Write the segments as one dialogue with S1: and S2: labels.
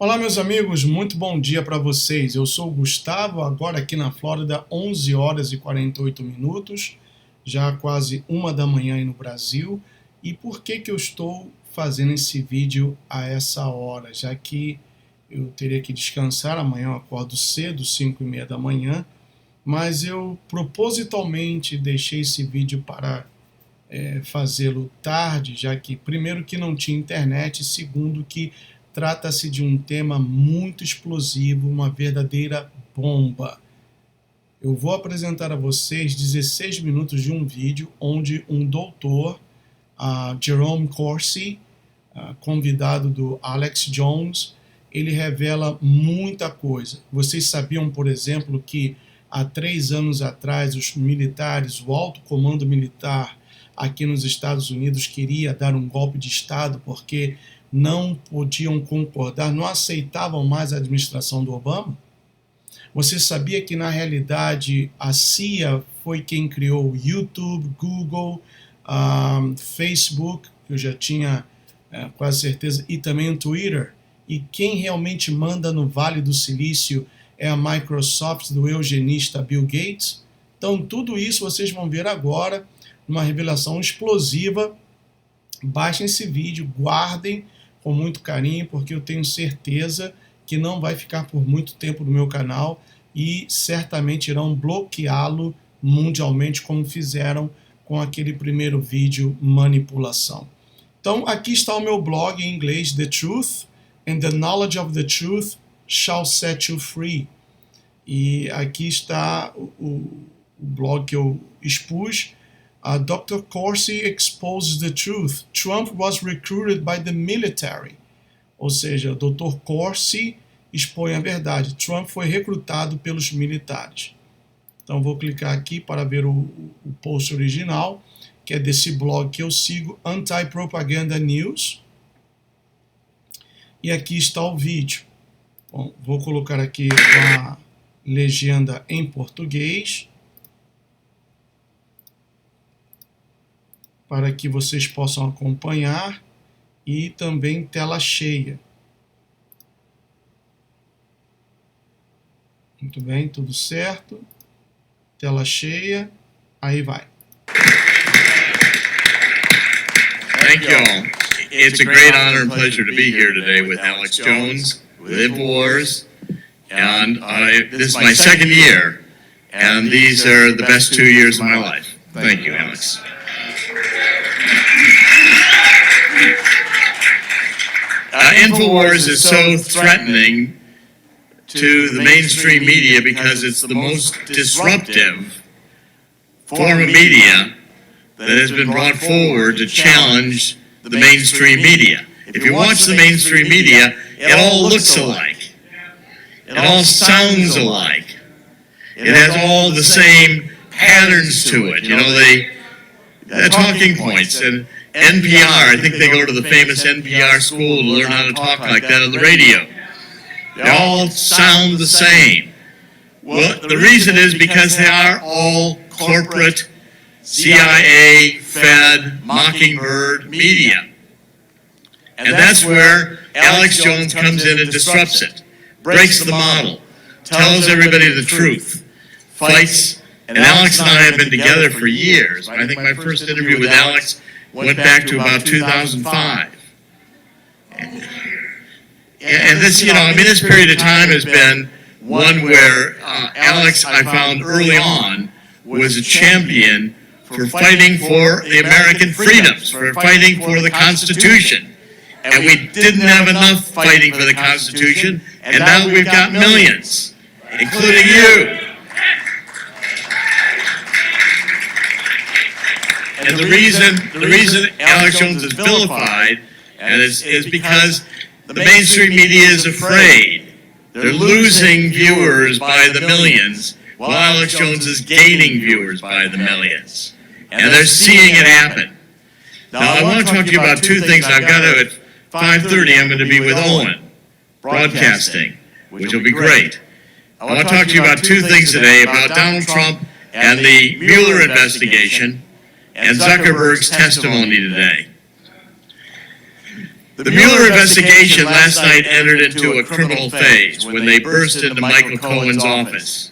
S1: Olá, meus amigos, muito bom dia para vocês. Eu sou o Gustavo, agora aqui na Flórida, 11 horas e 48 minutos, já quase 1 da manhã aí no Brasil. E por que eu estou fazendo esse vídeo a essa hora? Já que eu teria que descansar, amanhã eu acordo cedo, 5:30 da manhã, mas eu propositalmente deixei esse vídeo para fazê-lo tarde, já que, primeiro, que não tinha internet, segundo, que trata-se de um tema muito explosivo, uma verdadeira bomba. Eu vou apresentar a vocês 16 minutos de um vídeo onde um doutor, Jerome Corsi, convidado do Alex Jones, ele revela muita coisa. Vocês sabiam, por exemplo, que há 3 anos atrás os militares, o alto comando militar aqui nos Estados Unidos queria dar um golpe de Estado porque não podiam concordar, não aceitavam mais a administração do Obama? Você sabia que, na realidade, a CIA foi quem criou o YouTube, Google, Facebook, que eu já tinha quase certeza, e também o Twitter? E quem realmente manda no Vale do Silício é a Microsoft do eugenista Bill Gates? Então, tudo isso vocês vão ver agora, uma revelação explosiva. Baixem esse vídeo, guardem com muito carinho, porque eu tenho certeza que não vai ficar por muito tempo no meu canal e certamente irão bloqueá-lo mundialmente, como fizeram com aquele primeiro vídeo, manipulação. Então, aqui está o meu blog em inglês, The Truth, and the knowledge of the truth shall set you free. E aqui está o blog que eu expus. Dr. Corsi exposes the truth. Trump was recruited by the military. Ou seja, o Dr. Corsi expõe a verdade. Trump foi recrutado pelos militares. Então vou clicar aqui para ver o post original, que é desse blog que eu sigo, Anti-Propaganda News. E aqui está o vídeo. Bom, vou colocar aqui a legenda em português, para que vocês possam acompanhar, e também tela cheia. Muito bem, tudo certo. Tela cheia, aí vai.
S2: Thank you all. It's a great honor and pleasure to be here today with Alex Jones, with InfoWars, and this is my second year, and these are the best 2 years of my life. Thank you, Alex. InfoWars is so threatening to the mainstream media because it's the most disruptive form of media that has been brought forward to challenge the mainstream media. If you watch the mainstream media, it all looks alike. It all sounds alike. It has all the same patterns to it. You know, the talking points. And NPR, I think they go to the famous NPR school to learn how to talk like that on the radio. They all sound the same. Well, the reason is because they are all corporate, CIA, Fed, Mockingbird media. And that's where Alex Jones comes in and disrupts it, breaks the model, tells everybody the truth, fights. And Alex and I have been together for years. I think my first interview with Alex went back to about 2005. And this, you know, I mean, this period of time has been one where Alex, I found early on, was a champion for fighting for the American freedoms, for fighting for the Constitution. And we didn't have enough fighting for the Constitution, and now we've got millions, including you. And the reason Alex Jones is vilified is because the mainstream media is afraid. They're losing viewers by the millions, while Alex Jones is gaining viewers by the millions. And they're seeing it happen. Now, I want to talk to you about two things. I've got to, at 5:30, I'm going to be with Owen, broadcasting, which will be great. I want to talk to you about two things today, about Donald Trump and the Mueller investigation, and Zuckerberg's testimony today. The Mueller investigation last night entered into a criminal phase when they burst into Michael Cohen's office.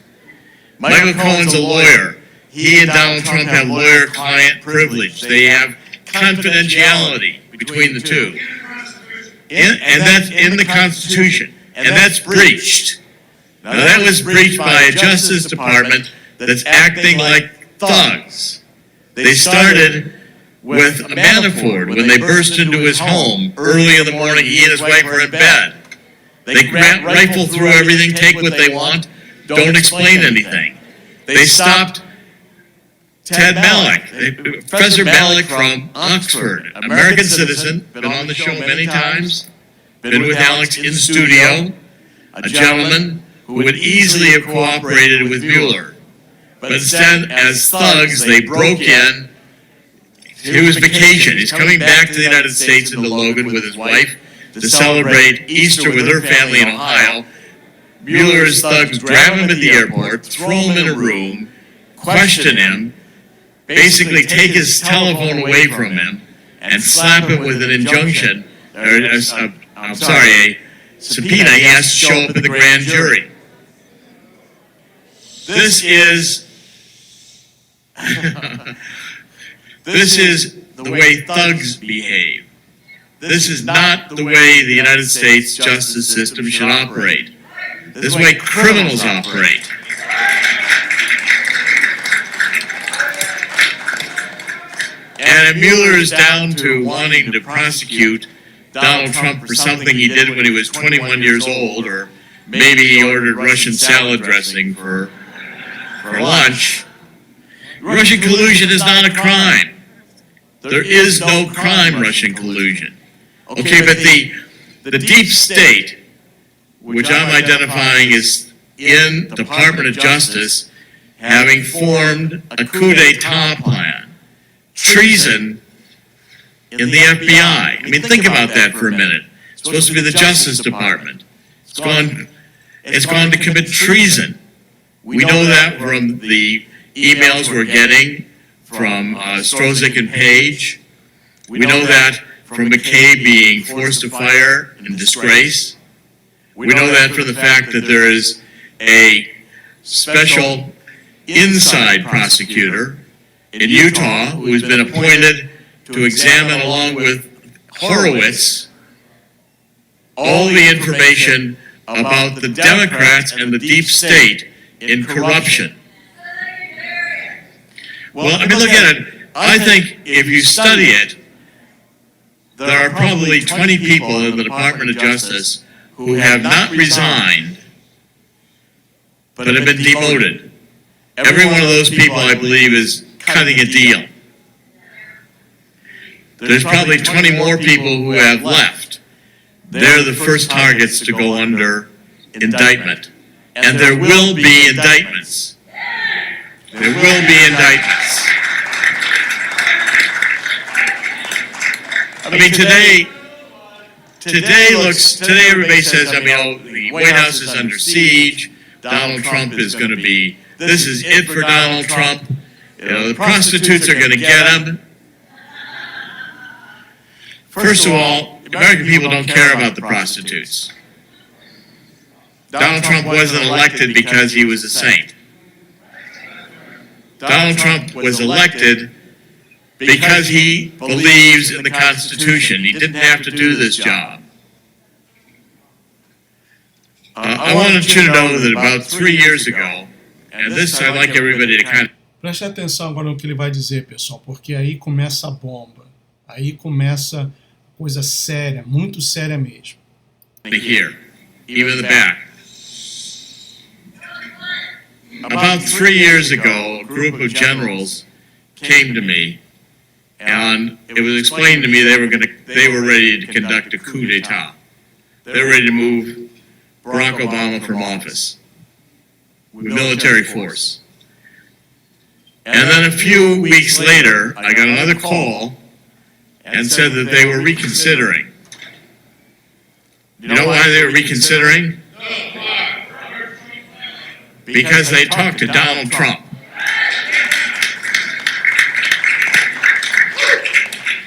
S2: Michael Cohen's a lawyer. He and Donald Trump have lawyer-client privilege. They have confidentiality between the two. And that's in the Constitution. And that's breached. Now that was breached by a Justice Department that's acting like thugs. They started with Manafort when they burst into his home early in the morning. He and his wife were in bed. They rifle through everything, take what they want, don't explain anything. They stopped Ted Malloch, Professor Malloch from Oxford, American citizen, been on the show many times, been with Alex in studio, a gentleman who would easily have cooperated with Mueller. But instead, as thugs, they broke in. It was vacation. He's coming back to the United States into Logan with his wife to celebrate Easter with her family in Ohio. Mueller's thugs grab him at the airport, throw him in a room, question him, basically take his telephone away from him, and slap him with an injunction, a subpoena. He has to show up at the grand jury. This is this is the way thugs behave. This is not the way the United States justice system should operate. This is the way criminals operate. And Mueller is down to wanting to prosecute Donald Trump for something he did when he was 21 years old, or maybe he ordered Russian salad dressing for lunch. Russian collusion is not a crime. There is no crime, Russian collusion. Okay, but the deep state, which I'm identifying as in Department of Justice, having formed a coup d'etat plan, treason in the FBI. I mean, think about that for a minute. It's supposed to be the Justice Department. It's gone to commit treason. We know that from the emails we're getting from Strozik and Page. We know that from McCabe being forced to fire in disgrace. We know that from the fact that there is a special inside prosecutor in Utah who has been appointed to examine, along with Horowitz, all the information about the Democrats and the deep state in corruption. Well, I mean, look at it. I think if you study it, there are probably 20 people in the Department of Justice who have not resigned, but have been demoted. Every one of those people, I believe, is cutting a deal. There's probably 20 more people who have left. They're the first targets to go under indictment. And there will be indictments. There will be indictments. I mean, today everybody says, I mean, oh, the White House is under siege. Donald Trump is going to be, this is it for Donald Trump. You know, the prostitutes are going to get him. First of all, American people don't care about the prostitutes. Donald Trump wasn't elected because he was a saint. Donald Trump was elected because he believes in the Constitution. He didn't have to do this job. I wanted you to know that about 3 years ago, and this I'd like everybody to kind of...
S1: Preste atenção agora no que ele vai dizer, pessoal, porque aí começa a bomba. Aí começa coisa séria, muito séria mesmo.
S2: Here, even in the back. About 3 years ago, a group of generals came to me, and it was explained to me they were ready to conduct a coup d'etat. They were ready to move Barack Obama from office with military force. And then a few weeks later, I got another call and said that they were reconsidering. You know why they were reconsidering? Because they talked to Donald Trump.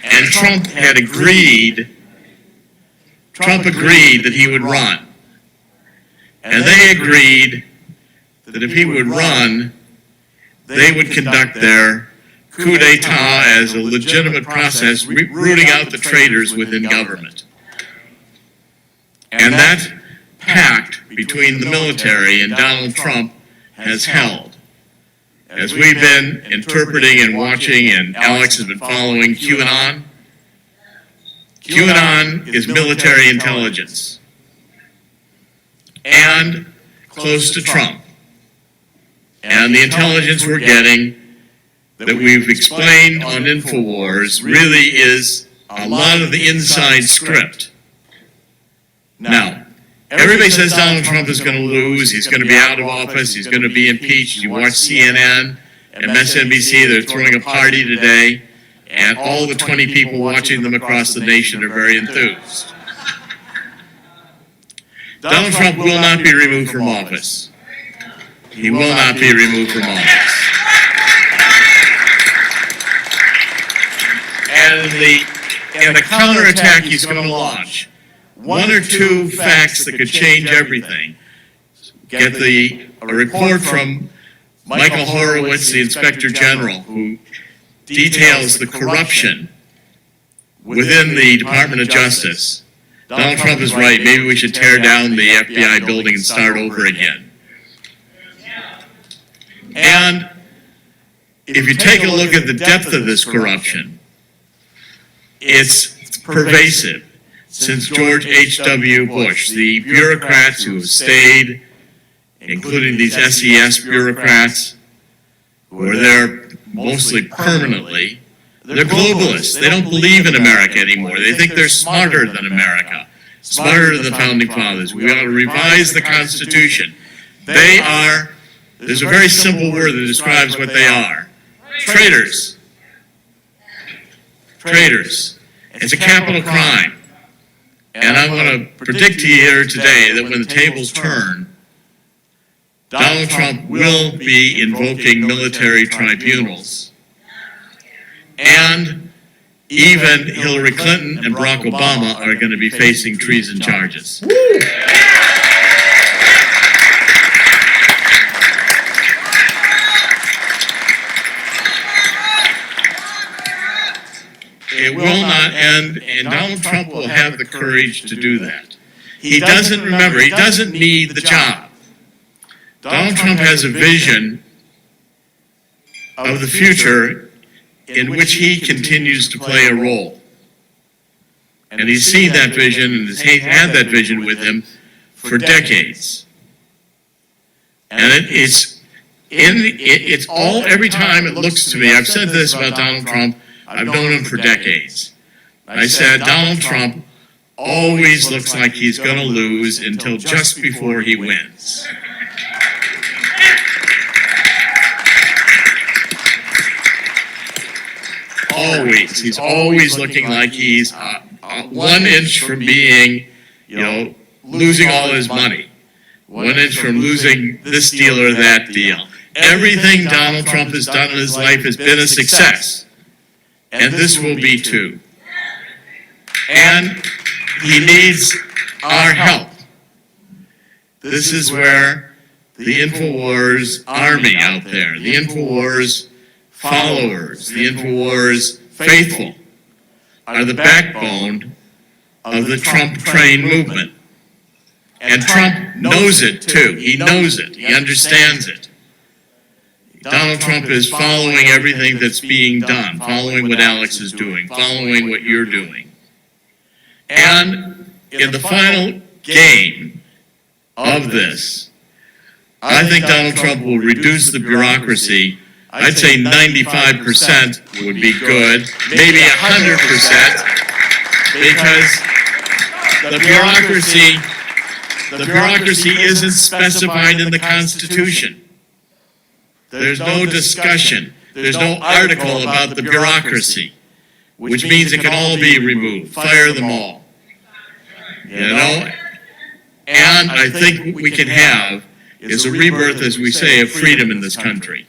S2: And Trump had agreed Trump agreed that he would run. And they agreed that if he would run, they would conduct their coup d'etat as a legitimate process, rooting out the traitors within government. And that pact between the military and Donald Trump has held. As we've been interpreting and watching, and Alex has been following QAnon, QAnon is military intelligence and close to Trump. And the intelligence we're getting that we've explained on InfoWars really is a lot of the inside script. Now, everybody says Donald Trump is going to lose, he's going to be out of office, he's going to be impeached. You watch CNN and MSNBC, they're throwing a party today, and all the 20 people watching them across the nation are very enthused. Donald Trump will not be removed from office. He will not be removed from office. And the counterattack he's going to launch, one or two facts that could change everything. Get a report from Michael Horowitz, the Inspector General, who details the corruption within the Department of Justice. Donald Trump is right. Maybe we should tear down the FBI building and start over again. And if you take a look at the depth of this corruption, it's pervasive. Since George H.W. Bush, the bureaucrats who have stayed, including these SES bureaucrats, who are there mostly permanently, they're globalists. They don't believe in America anymore. They think they're smarter than America, smarter than the Founding Fathers. We ought to revise the Constitution. They are, there's a very simple word that describes what they are. Traitors. Traitors. It's a capital crime. And I want to predict to you here today that when the tables turn, Donald Trump will be invoking military tribunals. And even Hillary Clinton and Barack Obama are going to be facing treason charges. It will not end, and Donald Trump will have the courage to do that. He doesn't remember, he doesn't need the job. Donald Trump has a vision of the future in which he continues to play a role. And he's seen that vision, and he's had that vision with him for decades. And it's all, every time it looks to me, I've said this about Donald Trump, I've known him for decades. I said, Donald Trump always looks like he's going to lose until just before he wins. Always. He's always looking like he's 1 inch from being, losing all his money. 1 inch from losing this deal or that deal. Everything Donald Trump has done in his life has been a success. And this will be too. And he needs our help. This is where the InfoWars army out there, the InfoWars followers, the InfoWars faithful, are the backbone of the Trump train movement. And Trump knows it too. He knows it. He understands it. Donald Trump is following everything that's being done, following what Alex is doing, following what you're doing. And in the final game of this, I think Donald Trump will reduce the bureaucracy. I'd say 95% would be good, maybe 100%, because the bureaucracy isn't specified in the Constitution. There's no discussion. There's no article about the bureaucracy, which means it can all be removed. Fire them all. And I think what we can have is a rebirth, as we say, of freedom in this country.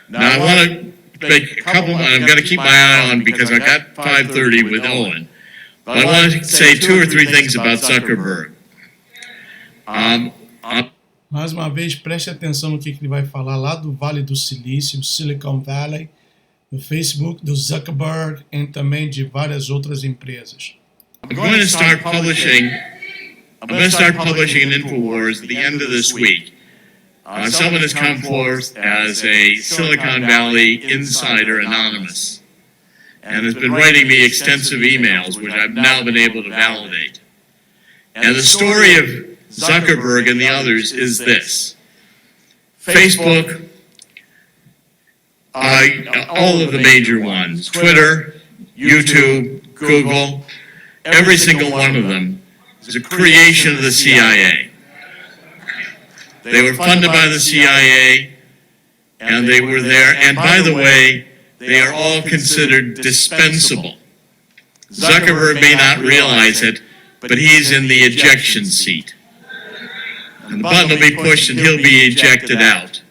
S2: Now, I want to make a couple, I'm going to keep my eye on because I got 5:30 with Owen, but But I want to say 2 or 3 things about Zuckerberg.
S1: Mais uma vez, preste atenção no que ele vai falar lá do Vale do Silício, Silicon Valley, do Facebook, do Zuckerberg e também de várias outras empresas.
S2: I'm going to start publishing an InfoWars at the end of this week. Someone has come forth as a Silicon Valley insider anonymous and has been writing me extensive emails, which I've now been able to validate. And the story of Zuckerberg and the others is this. Facebook, all of the major ones, Twitter, YouTube, Google, every single one of them is a creation of the CIA. They were funded by the CIA, and they were there, and by the way, they are all considered dispensable. Zuckerberg may not realize it, but he's in the ejection seat. And the button will be pushed and he'll be ejected out.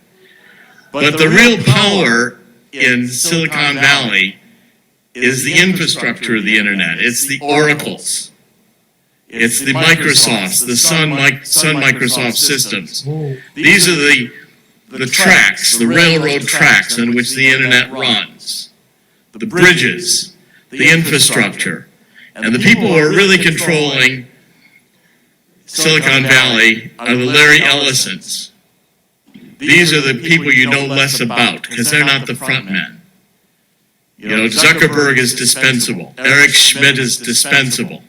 S2: But the real power in Silicon Valley is the infrastructure of the internet. It's the oracles. It's the Microsofts, the Sun Microsoft systems. These are the tracks, the railroad tracks on which the internet runs. The bridges, the infrastructure. And the people who are really controlling Silicon Valley are the Larry Ellisons. These are the people you know less about because they're not the front men. You know, Zuckerberg is dispensable. Eric Schmidt is dispensable.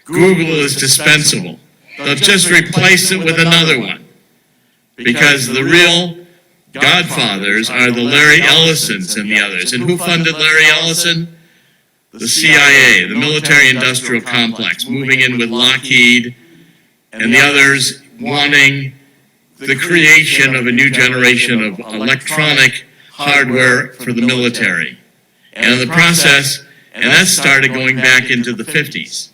S2: Google is dispensable. They'll just replace it with another one. Because the real godfathers are the Larry Ellisons and the others. And who funded Larry Ellison? The CIA, the military-industrial complex, moving in with Lockheed and the others wanting the creation of a new generation of electronic hardware for the military. And in the process, and that started going back into the 50s.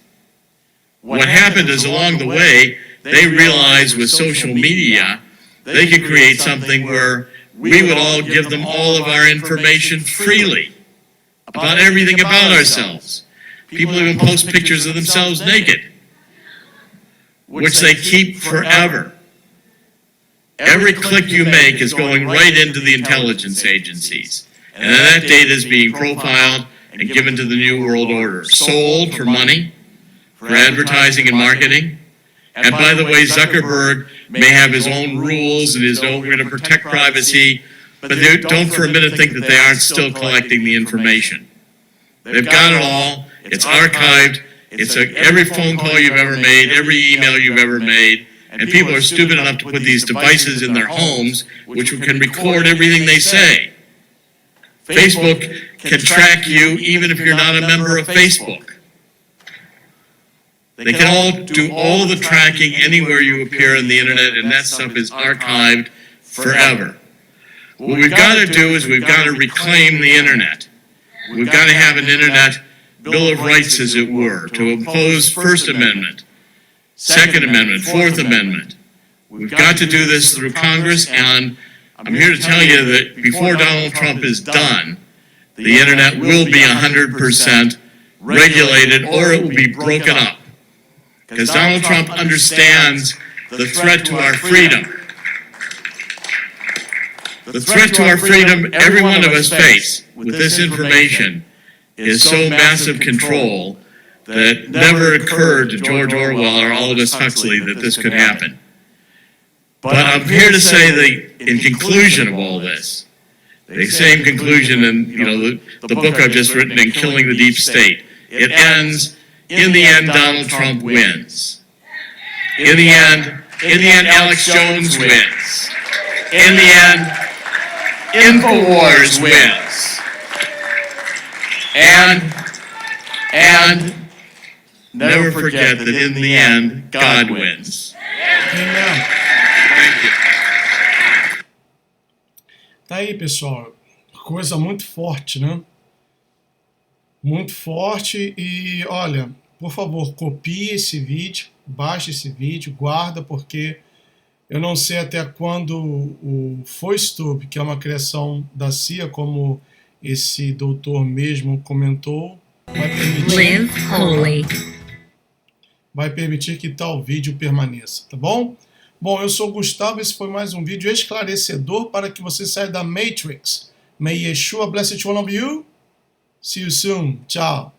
S2: What happened is along the way, they realized with social media, they could create something where we would all give them all of our information freely about everything about ourselves. People even post pictures of themselves naked, which they keep forever. Every click you make is going right into the intelligence agencies. And then that data is being profiled and given to the New World Order, sold for money, for advertising and marketing. And by the way, Zuckerberg may have his own rules and his own, we're going to protect privacy, but don't for a minute think that they aren't still collecting the information. They've got it all. It's archived. It's every phone call you've ever made, every email you've ever made. And people are stupid enough to put these devices in their homes, which can record everything they say. Facebook can track you even if you're not a member of Facebook. They can all do all the tracking anywhere you appear on the internet, and that stuff is archived forever. What we've got to do is we've got to reclaim the internet. We've got to have an internet Bill of Rights, as it were, to impose First Amendment, Second Amendment, Fourth Amendment. We've got to do this through Congress, and I'm here to tell you that before Donald Trump is done, the internet will be 100% regulated, or it will be broken up. Because Donald Trump understands the threat to our freedom. The threat to our freedom every one of us face with this information is so massive control that never occurred to George Orwell or Aldous Huxley that this could happen. But I'm here to say that in conclusion of all this, the same conclusion in the book I've just written in Killing the Deep State, it ends, in the end, Donald Trump wins. In the end, Alex Jones wins. In the end, InfoWars wins. And never forget that in the end, God wins.
S1: Amen.
S2: Thank you.
S1: Tá aí, pessoal. Coisa muito forte, né? Muito forte. E olha, por favor, copie esse vídeo, baixe esse vídeo, guarda, porque eu não sei até quando o Postando, que é uma criação da CIA, como esse doutor mesmo comentou, vai permitir,
S3: Live holy.
S1: vai permitir que tal vídeo permaneça, tá bom? Bom, eu sou o Gustavo, esse foi mais um vídeo esclarecedor para que você saia da Matrix. May Yeshua bless each one of you. See you soon. Tchau.